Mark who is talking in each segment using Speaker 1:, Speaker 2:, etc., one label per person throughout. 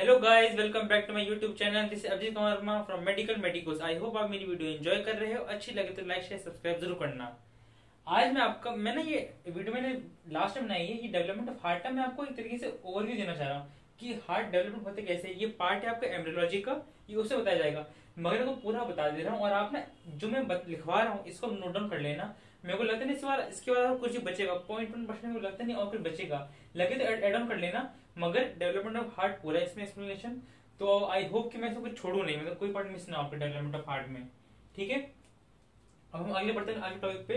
Speaker 1: Hello guys, welcome back to my YouTube channel. This is Abhijit Kumar Verma from medical medicos. I hope आप मेरी video enjoy कर रहे हो। अच्छी लगे तो लाइक शेयर सब्सक्राइब जरूर करना। आज मैंने ये वीडियो मैंने लास्ट टाइम बनाई है, ये डेवलपमेंट ऑफ हार्ट का। मैं आपको एक तरीके से ओवरव्यू देना चाह रहा हूँ कि हार्ट डेवलपमेंट होते कैसे। ये पार्ट है आपका एम्ब्रियोलॉजी का, ये उससे बताया जाएगा, मगर मैं पूरा बता दे रहा हूँ। और आप ना जो मैं लिखवा रहा हूँ इसको नोट डाउन कर लेना। मेरे को लगता नहीं इसके बाद कुछ ही बचेगा, 0.1% मेरे को लगता नहीं और कुछ बचेगा, लगे तो एड ऑन कर लेना। मगर डेवलपमेंट ऑफ हार्ट पूरा है इसमें एक्सप्लेनेशन। तो आई होप कि मैं इसको कुछ छोड़ू नहीं, मतलब कोई पार्ट मिस ना हो डेवलपमेंट ऑफ हार्ट में। ठीक है, अब हम आगे बढ़ते हैं आगे टॉपिक पे,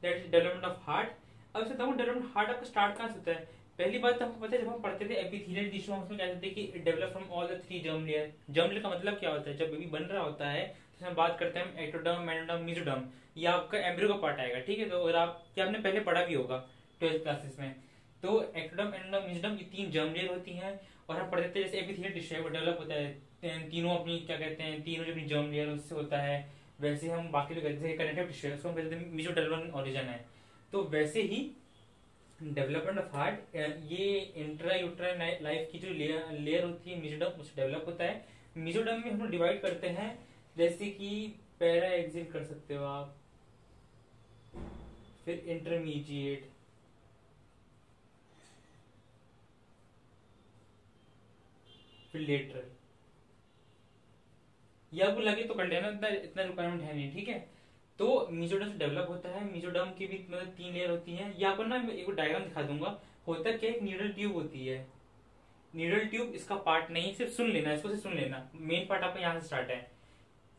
Speaker 1: that is development of heart. अब से डेवलपमेंट हार्ट आपका स्टार्ट कहाँ से होता है। पहली बात तो हमको पता है, जब हम पढ़ते थे एपिथेलियल टिश्यू, हम उसमें कहते थे कि develop from all the 3 germ layer. Germ layer का मतलब क्या होता है, जब बेबी बन रहा होता है तो हम बात करते हैं एक्टोडर्म, मेसोडर्म, मेसोडर्म। ये आपका एम्ब्रियो का पार्ट आएगा। ठीक है, तो अगर आप क्या आपने पहले पढ़ा भी होगा 12th क्लासेस में, तो एक्टोडर्म, एंडोडर्म, मेसोडर्म, ये 3 जर्म लेयर होती हैं। और हम पढ़ते थे जैसे एपिथेलियल टिश्यू है वो डेवलप होता है तीनों अपनी क्या कहते हैं, तीनों जो अपनी जर्म लेयर उससे होता है। वैसे हम बाकी लोग जैसे कनेक्टिव टिश्यू है उसको हम कहते हैं मेसोडेवलपमेंट ओरिजिन है। तो वैसे ही डेवलपमेंट ऑफ हार्ट, ये इंट्रा यूट्राइन लाइफ की जो लेयर होती है मेसोडर्म, उससे डेवलप होता है। मेसोडर्म में हम लोग डिवाइड करते हैं, जैसे कि पैरा एक्सिल कर सकते हो आप, फिर इंटरमीडिएट, फिर लेटरल। ये आपको लगे तो कर लेना, इतना रिक्वायरमेंट है नहीं। ठीक है, तो मेसोडर्म से डेवलप होता है। मेसोडर्म की भी मतलब 3 लेयर होती हैं। यहाँ पर ना एक डायग्राम दिखा दूंगा। होता क्या, एक नीडल ट्यूब होती है। नीडल ट्यूब इसका पार्ट नहीं, सिर्फ सुन लेना, इसको सिर्फ सुन लेना। मेन पार्ट आपका यहाँ से स्टार्ट है,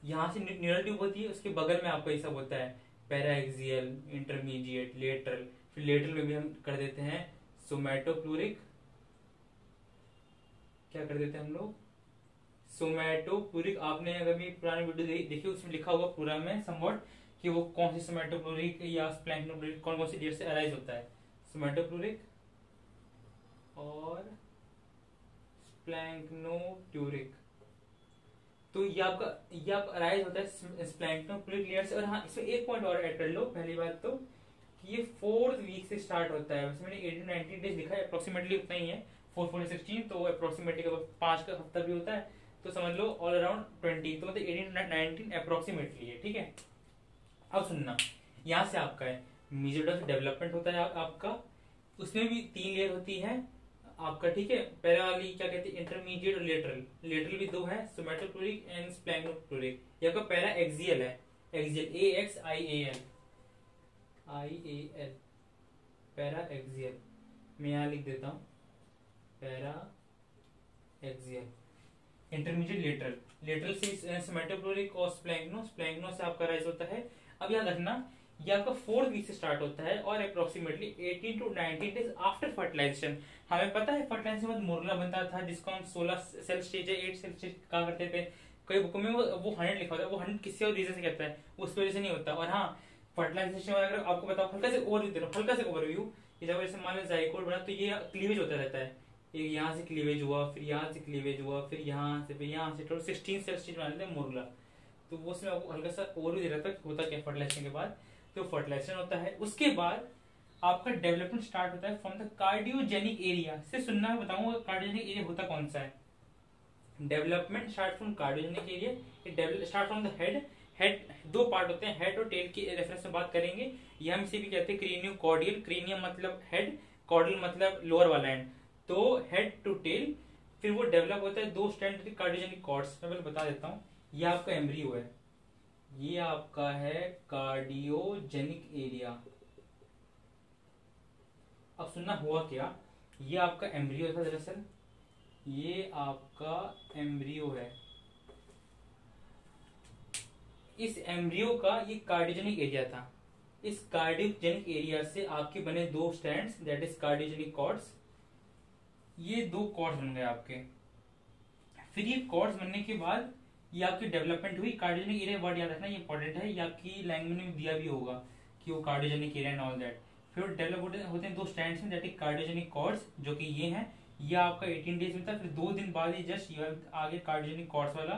Speaker 1: यहाँ से नीडल ट्यूब होती है, उसके बगल में आपका ये सब होता है, पैराएक्सियल, इंटरमीडिएट, लेटरल। फिर लेटरल में भी हम कर देते हैं सोमैटोप्लूरिक, क्या कर देते हैं हम लोग, सोमैटोप्लूरिक। आपने अगर भी पुरानी वीडियो देखी उसमें लिखा होगा पूरा में समवॉट कि वो कौन सी सोमैटोप्लूरिक या स्प्लैंक्नोप्लूरिक कौन कौन सी लेयर से अराइज होता है। सोमैटोप्लूरिक और स्प्लैंक्नोप्लूरिक। तो ये आपका अराइज होता है स्प्लैंक्नोप्लूरिक लेयर से। और हाँ, इसमें एक पॉइंट और ऐड कर लो। पहली बात तो कि ये 4th वीक से स्टार्ट होता है। वैसे मैंने 18-19 डेज लिखा है, अप्रोक्सीमेटली उतना ही है, 4-4-16, तो अप्रोक्सीमेटली 5 का हफ्ता भी होता है, तो समझ लो ऑल अराउंड 20, तो मतलब 18-19 अप्रोक्सीमेटली है। ठीक है, अब सुनना, यहाँ से आपका है मेसोडर्म डेवलपमेंट होता है आपका। उसमें भी 3 लेयर होती है आपका। ठीक है, पहला वाली क्या कहते हैं, इंटरमीडिएट और लेटरल। लेटरल भी 2 है, सोमैटोप्लूरिक एंड स्प्लैंक्नोप्लूरिक। ये आपका पैरा एक्सियल है, एक्सियल, AXIAL, पैरा एक्सियल। मैं यहाँ लिख देता हूँ para axial. Intermediate, lateral, lateral से सोमैटोप्लूरिक और स्प्लैंक्नो से आपका राइज होता है। अब याद रखना, ये आपका 4th वीक से स्टार्ट होता है और अप्रोक्सीमेटली 18-19 डेज आफ्टर फर्टिलाइजेशन। हमें पता है फर्टिलाइजेशन के बाद मुर्ला बनता था, जिसको हम 16 सेल स्टेज या 8 सेल स्टेज कहा करते थे। कई बुकों में वो 100 लिखा होता है, वो 100 किसी और रीजन से कहता है, उस वजह से नहीं होता। और हाँ, फर्टिलाइजेशन अगर आपको बताओ, हल्का से ओवरव्यू दे रहा हूँ, हल्का से ओवरव्यू। जब जैसे मान लो जाइगोट बना तो ये क्लीवेज होता रहता है, ये यहाँ से क्लीवेज हुआ, फिर यहाँ से क्लीवेज हुआ, फिर यहाँ से, फिर यहाँ से, टोटल 16 सेल स्टेज बना लेते हैं मुर्ला। तो वो उसमें आपको हल्का सा ओवरव्यू दे रहा था होता क्या फर्टिलाइजेशन के बाद। तो फर्टिलाइजेशन होता है, उसके बाद आपका डेवलपमेंट स्टार्ट होता है फ्रॉम द कार्डियोजेनिक एरिया से। सुनना, मैं बताऊंगा कार्डियोजेनिक एरिया होता कौन सा है। Development start from cardiogenic area, it start from the head. Head 2 part होते हैं, हेड और टेल की रेफरेंस में बात करेंगे। ये हम इसे भी कहते हैं क्रेनियो कॉर्डियल। क्रेनियम मतलब हेड, कॉर्डियल मतलब लोअर वाला एंड, तो हेड टू टेल। फिर वो डेवलप होता है 2 स्टैंड कार्डियोजेनिक कॉर्ड्स। मैं पहले बता देता हूँ, ये आपका एम्ब्रियो है, ये आपका है कार्डियोजेनिक एरिया। अब सुनना हुआ क्या, ये आपका एम्ब्रियो था दरअसल, ये आपका एम्ब्रियो है। इस एम्ब्रियो का ये कार्डियोजेनिक एरिया था। इस कार्डियोजेनिक एरिया से आपके बने 2 stands, that is cardiogenic cords. ये 2 कॉर्ड्स बन गए आपके। फिर ये कॉर्ड्स बनने के बाद ये आपकी डेवलपमेंट हुई। कार्डियोजेनिक एरिया वर्ड याद रखना, ये इंपॉर्टेंट है, ये आपकी लैंग्वेज में दिया भी होगा कि वो cardiogenic area and all that. फिर डेवलप होते हैं 2 स्टैंड्स में, दैट इज कार्डियोजेनिक कॉर्ड्स, जो कि ये हैं। ये आपका 18 डेज में था, फिर 2 दिन बाद ये जस्ट ये आगे कार्डियोजेनिक कॉर्ड्स वाला।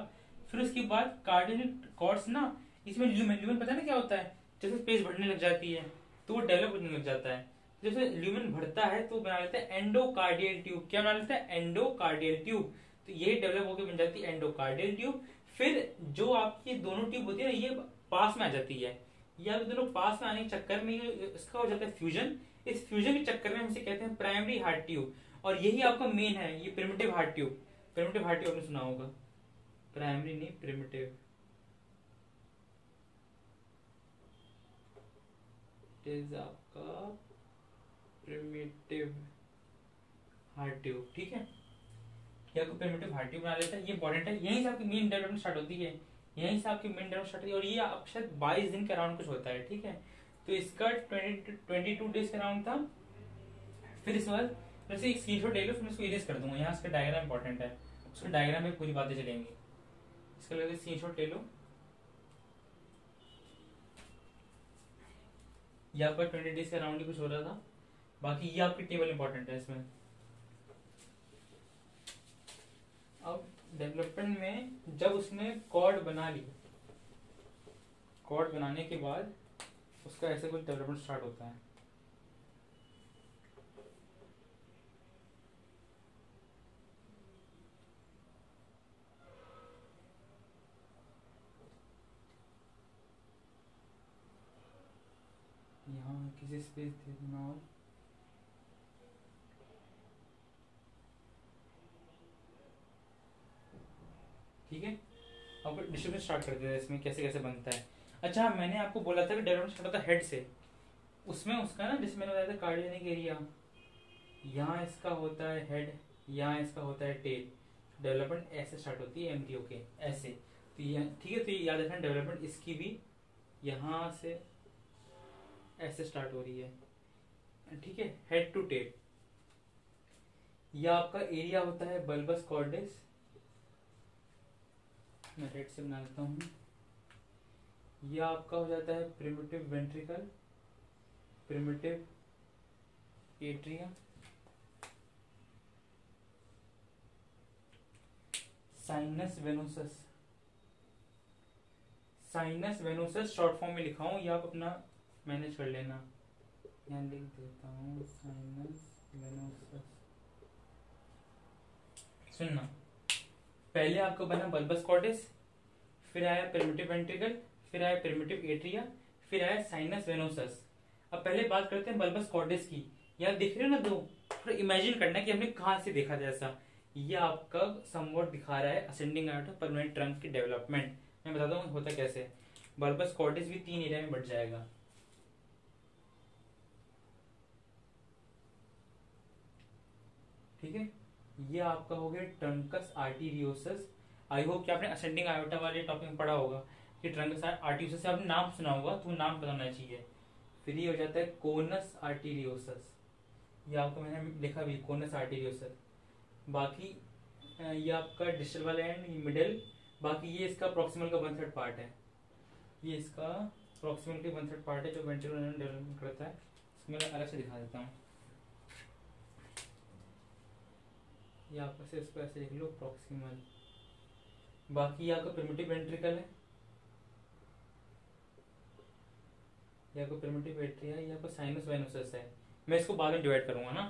Speaker 1: फिर उसके बाद कार्डियोजेनिक कॉर्ड्स ना, इसमें ल्यूमेन, ल्यूमेन पता है ना क्या होता है, जैसे स्पेस बढ़ने लग जाती है तो वो डेवलप होने लग जाता है। जैसे ल्यूमेन बढ़ता है तो बना लेता है एंडोकार्डियल ट्यूब। क्या बना लेता है, एंडोकार्डियल ट्यूब। तो ये डेवलप होकर बन जाती है एंडोकार्डियल ट्यूब। फिर जो आपकी दोनों ट्यूब होती है ना, ये पास में आ जाती है। ये आप दोनों पास में आने के चक्कर में इसका हो जाता है फ्यूजन। इस फ्यूजन के चक्कर में हम इसे कहते हैं प्राइमरी हार्ट ट्यूब। और यही आपका मेन है, ये primitive heart tube. Primitive heart tube आपने सुना होगा, प्राइमरी नहीं प्रिमिटिव। आपका प्रिमिटिव हार्ट ट्यूब, ठीक है। ये आपको प्रिमिटिव हार्ट ट्यूब बना लेता है, ये इंपॉर्टेंट है। यहीं से आपकी मेन डेवलपमेंट स्टार्ट होती है, यहीं से आपकी मेन डेवलपमेंट स्टार्ट होती है। और ये आप शायद 22 दिन के अराउंड कुछ होता है, ठीक है। तो इसका 22 डेज के अराउंड था। फिर इस बाद वैसे एक स्क्रीनशॉट ले लो, फिर मैं इसको इरेज कर दूंगा। यहाँ इसका डायग्राम इंपॉर्टेंट है, उसके डायग्राम में पूरी बातें चलेंगी। इसका लगे स्क्रीनशॉट ले लो। ये आपका 20 डेज के अराउंड ही कुछ हो रहा था। बाकी ये आपकी टेबल इंपॉर्टेंट है इसमें। अब डेवलपमेंट में जब उसने कॉर्ड बना ली, कॉर्ड बनाने के बाद उसका ऐसे कुछ डेवलपमेंट स्टार्ट होता है। यहाँ किसी स्पेस दे देना और ठीक है। अब डिस्ट्रीब्यूशन स्टार्ट करते हैं इसमें कैसे कैसे बनता है। अच्छा, मैंने आपको बोला था कि डेवलपमेंट स्टार्ट होता है हेड से। उसमें उसका ना, जैसे मैंने बताया था कार्डियोनिक एरिया, यहाँ इसका होता है हेड, यहाँ इसका होता है टेल। डेवलपमेंट ऐसे स्टार्ट होती है एमटीओ के ऐसे। तो ये ठीक है, तो ये याद रखना डेवलपमेंट इसकी भी यहाँ से ऐसे स्टार्ट हो रही है, ठीक है, हेड टू टेल। यह आपका एरिया होता है बल्बस कॉर्डेस। मैं हेड से बना देता हूँ। यह आपका हो जाता है primitive ventricle, primitive atria, sinus venosus. Sinus venosus short form में लिखा हूं, ये आप अपना मैनेज कर लेना। यहाँ लिख देता हूँ साइनस वेनोसस। सुनना, पहले आपको बना बल्बस कॉर्डेस, फिर आया प्रिमिटिव वेंट्रिकल, फिर आया प्रिमिटिव एट्रिया, फिर आया साइनस वेनोसस। अब पहले बात करते हैं बल्बस कॉर्डेस की। यहाँ दिख रहे हो ना दो, थोड़ा इमेजिन करना कि हमने कहाँ से देखा था ऐसा। ये आपका समवॉट दिखा रहा है असेंडिंग आयोटा परमानेंट ट्रंक की डेवलपमेंट। मैं बताता हूँ होता कैसे। बल्बस कॉर्डेस भी 3 एरिया में बढ़ जाएगा, ठीक है। ये आपका हो गया ट्रंकस आर्टीरियोसस। आई होप कि आपने असेंडिंग आयोटा वाले टॉपिक पढ़ा होगा कि ट्रंकस आर्टीरियोसस से आपने नाम सुना होगा, तो नाम बताना चाहिए। फिर ये हो जाता है कोनस आर्टीरियोसस। ये आपको मैंने लिखा भी कोनस आर्टीरियोसस। बाकी ये आपका डिस्टल वाला एंड, मिडिल। बाकी ये इसका प्रॉक्सिमल का 1/3 पार्ट है। ये इसका प्रॉक्सिमल के 1/3 पार्ट है जो वेंट्रिकुलर डेवलपमेंट करता है। इसमें मैं अलग से दिखा देता हूँ। ये आपका से इसको ऐसे लिख लो प्रॉक्सिमल। बाकी ये आपका प्रिमिटिव वेंट्रिकल है, ये आपका प्रिमिटिव एट्रिया, ये आपका साइनस वेनोसस है। मैं इसको बाद में डिवाइड करूंगा ना।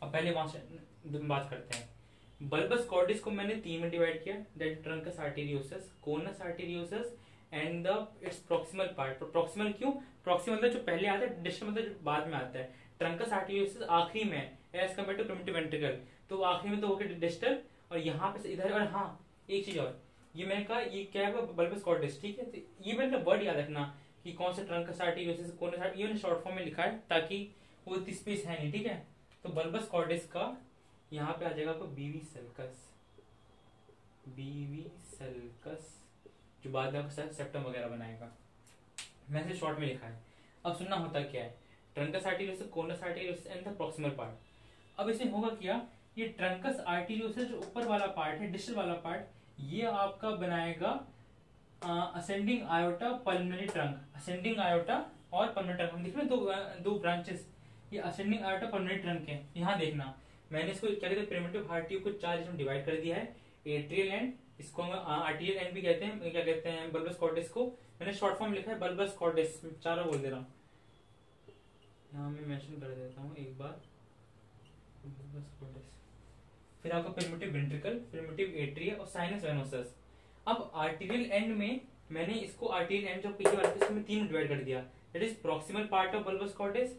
Speaker 1: अब पहले वहां से बात करते हैं। बल्बस कॉर्डिस को मैंने 3 में डिवाइड किया, that trunks arteriosus, conus arteriosus and the it's proximal part. Proximal क्यों? प्रॉक्सिमल मतलब जो पहले आता है, डिस्टल मतलब जो बाद में आता है। ट्रंकस आर्टेरियोसस आखिरी में as compare to primitive ventricle, तो आखिरी में तो हो गया डिस्टल, और यहाँ पे इधर। और हाँ, एक चीज और, ये मैंने कहा ये क्या है, बल्बस कॉर्डिस, ठीक है। तो ये मैंने वर्ड याद रखना कि कौन सा ट्रंकस आर्टेरियोसस, कोनस आर्टेरियोसस, ये मैंने शॉर्ट फॉर्म में लिखा है ताकि वो इतनी स्पेस है नहीं, ठीक है। तो बल्बस कॉर्डिस का यहाँ पे आ जाएगा आपको बीवी सल्कस, बीवी सल्कस, जो बाद में आपको सेप्टम वगैरह बनाएगा। मैंने शॉर्ट में लिखा है। अब सुनना होता क्या है, trunks arteriosus, conus arteriosus and the proximal part. अब इसमें होगा क्या, ये ट्रंकस आर्टेरियोसस जो ऊपर वाला पार्ट है, डिस्टल वाला पार्ट, ये आपका बनाएगा ascending iota pulmonary trunk. Ascending iota और पल्मोनरी ट्रंक, हम देख रहे हैं दो ब्रांचेस, ये असेंडिंग आयोटा पल्मोनरी ट्रंक है। यहाँ देखना, मैंने इसको क्या कहते हैं, प्रिमिटिव हार्ट ट्यूब को 4 हिस्सों में डिवाइड कर दिया है। एट्रियल एंड, इसको हम आर्टिरियल एंड भी कहते हैं, क्या कहते हैं, बल्बस कॉर्डिस को मैंने शॉर्ट फॉर्म लिखा है बल्बस कॉर्डिस, चारों बोल दे रहा हूँ। यहाँ मैं मेंशन कर देता हूँ एक बार, बल्बस कॉर्डिस। फिर आपका प्रिमिटिव वेंट्रिकल, प्रिमिटिव एट्रिया और साइनस वेनोसस। अब आर्टीरियल एंड में मैंने इसको आर्टीरियल एंड जो पीछे वाला था इसको मैं तीन में डिवाइड कर दिया। That is proximal part of bulbus cordis,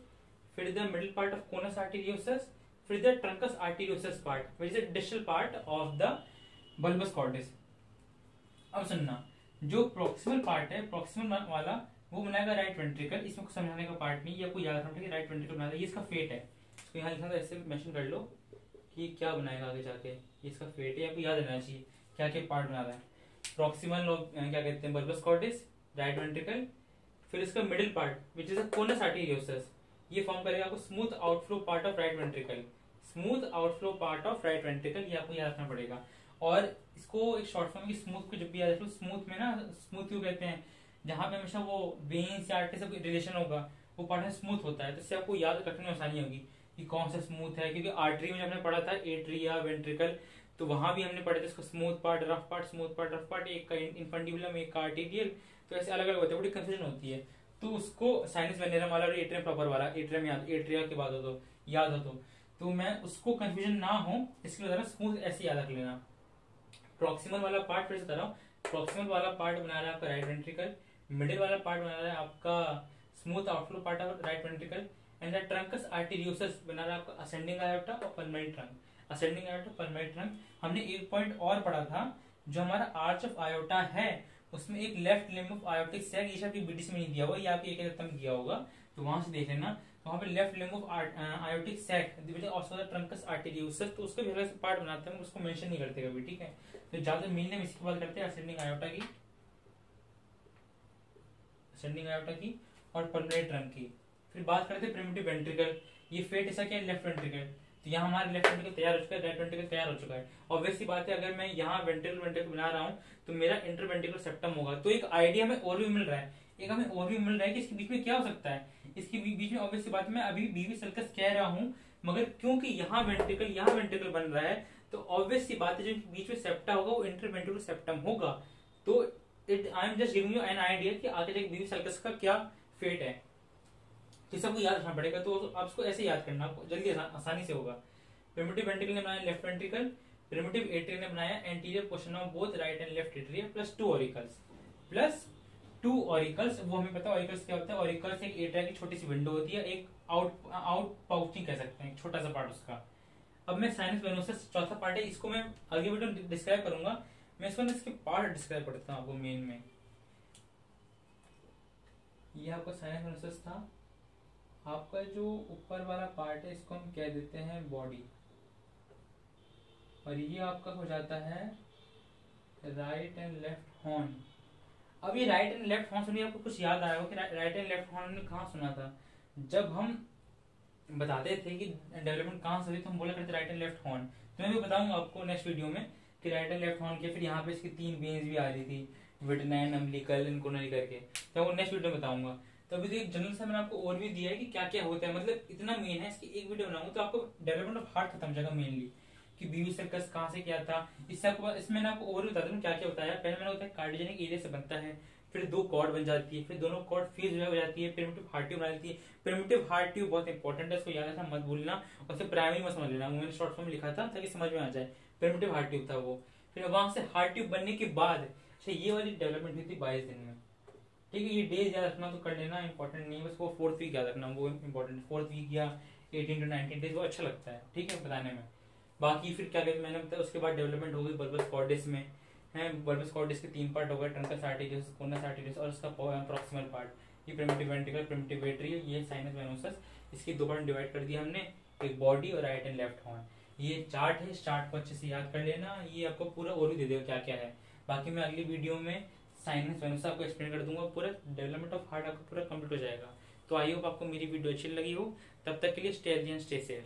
Speaker 1: फिर the middle part of conus arteriosus, फिर the truncus arteriosus part which is the distal part of the bulbus cordis. अब सुनना, जो प्रॉक्सिमल पार्ट है, प्रॉक्सिमल वाला वो बनाएगा राइट वेंट्रिकल। इसमें कुछ समझाने का पार्ट नहीं, या कोई याद रखना कि राइट वेंट्रिकल बनाएगा, ये इसका फेट है। इसको यहाँ लिखा था, ऐसे मेंशन कर लो कि क्या बनाएगा आगे जाके, ये इसका फेट है, आपको याद रहना चाहिए क्या क्या पार्ट बना रहा है। प्रॉक्सिमल क्या कहते हैं, बल्बस कॉर्डेस, राइट वेंट्रिकल, फिर इसका middle part which is the conus arteriosus, ये फॉर्म करेगा आपको smooth outflow part of right ventricle. Smooth outflow part of right ventricle, ये आपको याद रखना पड़ेगा। और इसको एक शॉर्ट फॉर्म की स्मूथ को जब भी याद रखो, स्मूथ में ना, स्मूथ क्यों कहते हैं, जहां पे हमेशा वो वेन्स या आर्टरी से रिलेशन होगा वो पार्ट में स्मूथ होता है, तो इससे आपको याद रखने में आसानी होगी कि कौन सा स्मूथ है। क्योंकि आर्टरी में हमने पढ़ा था एट्रिया वेंट्रिकल, तो वहां भी हमने पढ़ा था इसको smooth part, rough part, smooth part, rough part, एक का इनफंडिबुलम, एक का आर्टेरियल, तो ऐसे अलग अलग होते हैं, बड़ी कंफ्यूजन होती है। तो उसको साइनस वेनेरम वाला और एट्रियम प्रॉपर वाला, एट्रियम याद, एट्रिया के बाद हो तो याद हो तो मैं उसको कंफ्यूजन ना हो इसके लिए स्मूथ ऐसे याद रख लेना। प्रॉक्सिमल वाला पार्ट फिर से बता रहा हूँ, प्रॉक्सिमल वाला पार्ट बना रहा है आपका राइट वेंट्रिकल, मिडिल वाला पार्ट बना रहा है आपका smooth outflow part of right ventricle, and the truncus arteriosus बना रहा है आपका असेंडिंग आयोटा और pulmonary trunk. Ascending iota, pulmonary trunk. हमने एक पॉइंट और पढ़ा था, जो हमारा आर्च ऑफ आयोटा है उसमें एक left limb of aortic sac, ये आपकी बीटीसी में नहीं दिया हुआ, ये आपके एक खत्म किया होगा, तो वहां से देख लेना। तो वहां पे left limb of aortic sac also the truncus arteriosus, तो उसका भी अलग से पार्ट बनाते हैं, उसको मेंशन नहीं करते कभी, ठीक है। तो ज्यादा मेन नेम इसकी बात करते हैं, असेंडिंग आयोटा की, असेंडिंग आयोटा की और पल्मोनरी ट्रंक की। फिर बात करते हैं प्रिमिटिव वेंट्रिकल, ये फेट ऐसा क्या है, लेफ्ट वेंट्रिकल, तो यहाँ हमारा लेफ्ट वेंट्रिकल तैयार हो चुका है, राइट वेंट्रिकल तैयार हो चुका है। ऑब्वियस सी बात है, अगर मैं यहाँ वेंट्रिकल बना रहा हूँ तो मेरा इंटरवेंट्रिकल सेप्टम होगा, तो एक आइडिया हमें और भी मिल रहा है, एक हमें और भी मिल रहा है कि इसके बीच में क्या हो सकता है। इसके बीच में ऑब्वियस सी बात मैं अभी बीवी सर्कस कह रहा हूँ, मगर क्योंकि यहाँ वेंट्रिकल बन रहा है, तो ऑब्वियस सी बात है जो बीच में सेप्टा होगा वो इंटरवेंट्रिकल सेप्टम होगा। तो I am just giving you an idea कि आगे जाके बीवी सर्कस का क्या फेट है, तो सबको याद रखना पड़ेगा। तो आप इसको ऐसे याद करना, जल्दी आसानी से होगा। प्रिमिटिव वेंट्रिकल ने बनाया लेफ्ट वेंट्रिकल, प्रिमिटिव एट्रिया ने बनाया anterior portion of both right and left atria plus two auricles. वो हमें पता है ऑरिकल्स क्या होता है। ऑरिकल्स एक एट्रिया की छोटी सी विंडो होती है, एक आउट पाउचिंग कह सकते हैं, छोटा सा पार्ट उसका। अब मैं साइनस वेनोसस चौथा पार्ट है, इसको मैं आगे वीडियो डिस्क्राइब करूंगा। मैं इसके पार्ट डिस्क्राइब करता हूँ आपको मेन में। ये आपका साइनस वेनोसस था, आपका जो ऊपर वाला पार्ट है इसको हम कह देते हैं बॉडी, और ये आपका हो जाता है राइट एंड लेफ्ट हॉर्न। अब ये राइट एंड लेफ्ट हॉर्न सुनिए, आपको कुछ याद आया हो कि राइट एंड लेफ्ट हॉर्न ने कहाँ सुना था, जब हम बताते थे कि डेवलपमेंट कहाँ से हुई तो हम बोला करते राइट एंड लेफ्ट हॉर्न। तो मैं भी बताऊंगा आपको नेक्स्ट वीडियो में कि राइट एंड लेफ्ट हॉर्न के, फिर यहाँ पे इसकी तीन वेन्स भी आ रही थी, विटनाइन, अम्बिलिकल एंड कोरोनरी करके, तो वो नेक्स्ट वीडियो में बताऊंगा। तो अभी तो एक जनरल सा मैंने आपको और भी दिया है कि क्या क्या होता है, मतलब इतना मेन है, इसकी एक वीडियो बनाऊंगा तो आपको डेवलपमेंट ऑफ हार्ट खत्म हो जाएगा मेनली, कि बीवी सर्कस कहाँ से क्या था। इससे आपको इसमें ना आपको और भी बता दूं क्या क्या बताया। पहले मैंने बताया कार्डियोजेनिक एरिया से बनता है, फिर दो कॉर्ड बन जाती है, फिर दोनों कॉर्ड फ्यूज हो जाती है, प्रिमिटिव हार्ट ट्यूब बना लेती है। प्रिमिटिव हार्ट ट्यूब बहुत इंपॉर्टेंट है, इसको याद रखना, मत भूलना, और फिर प्राइमरी में समझ लेना, मैंने शॉर्ट फॉर्म लिखा था ताकि समझ में आ जाए। प्रिमिटिव हार्ट ट्यूब था वो। फिर वहां से हार्ट ट्यूब बनने के बाद अच्छा ये वाली डेवलपमेंट हुई थी 22 दिन में, ठीक है। ये डेज याद रखना तो कर लेना, इंपॉर्टेंट नहीं है, बस वो 4th वीक याद रखना, वो इंपॉर्टेंट। 4th वीक या 18 to 19 डेज वो अच्छा लगता है, ठीक है, बताने में। बाकी फिर क्या कहते मैंने बताया, उसके बाद डेवलपमेंट हो गई बल्बस कॉर्डेस में है। बल्बस कॉर्डेस के 3 पार्ट हो गए, ट्रंकस आर्टेरियोस, कोनस आर्टेरियोस और उसका प्रॉक्सिमल पार्ट। ये प्रिमिटिव वेंट्रिकल, प्रिमिटिव एट्रिया, ये साइनस वेनोसस। इसकी दो पार्ट डिवाइड कर दिया हमने, एक बॉडी और राइट एंड लेफ्ट हॉर्न। ये चार्ट है, इस चार्ट को अच्छे से याद कर लेना, ये आपको पूरा ओवरव्यू दे देगा क्या क्या है। बाकी मैं अगली वीडियो में साइनस वेनोसा आपको एक्सप्लेन कर दूंगा, पूरा डेवलपमेंट ऑफ हार्ट आपको पूरा कंप्लीट हो जाएगा। तो आई होप आपको मेरी वीडियो अच्छी लगी हो। तब तक के लिए stay healthy and stay safe.